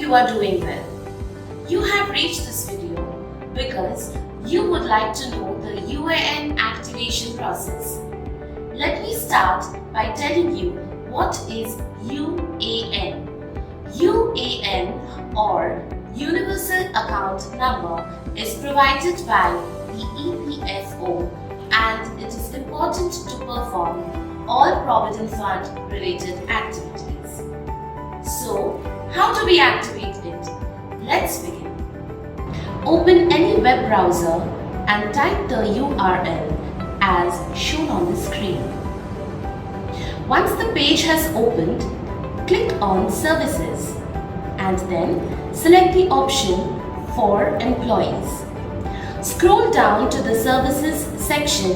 you are doing well. You have reached this video because you would like to know the UAN activation process. Let me start by telling you what is UAN. UAN or Universal Account Number is provided by the EPFO and it is important to perform all Provident Fund related activities. So, how do we activate it? Let's begin. Open any web browser and type the URL as shown on the screen. Once the page has opened, click on Services and then select the option for Employees. Scroll down to the Services section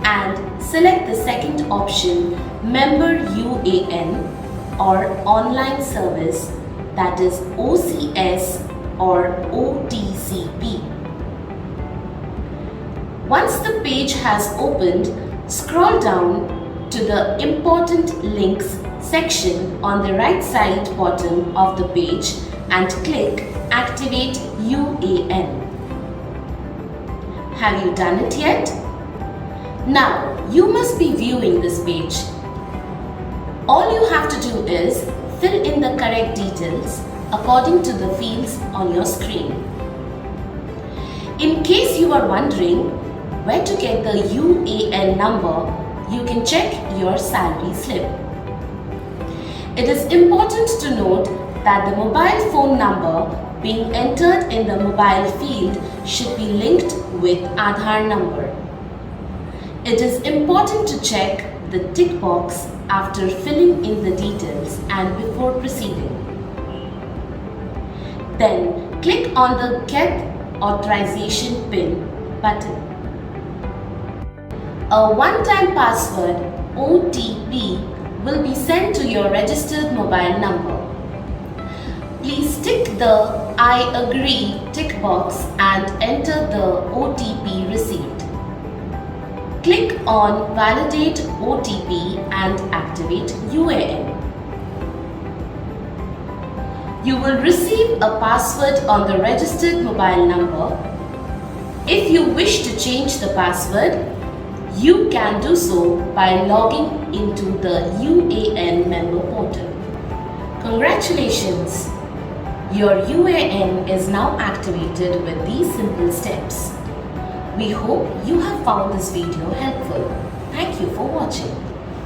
and select the second option, Member UAN or Online Service, that is OCS or OTCP. Once the page has opened, scroll down to the Important Links section on the right side bottom of the page and click Activate UAN. Have you done it yet? Now, you must be viewing this page. All you have to do is fill in the correct details according to the fields on your screen. In case you are wondering where to get the UAN number, you can check your salary slip. It is important to note that the mobile phone number being entered in the mobile field should be linked with Aadhaar number. It is important to check the tick box after filling in the details and before proceeding. Then click on the Get Authorization PIN button. A one-time password OTP will be sent to your registered mobile number. Please tick the I agree tick box and enter the OTP received. Click on Validate OTP and activate UAN. You will receive a password on the registered mobile number. If you wish to change the password, you can do so by logging into the UAN member portal. Congratulations! Your UAN is now activated with these simple steps. We hope you have found this video helpful. Thank you for watching.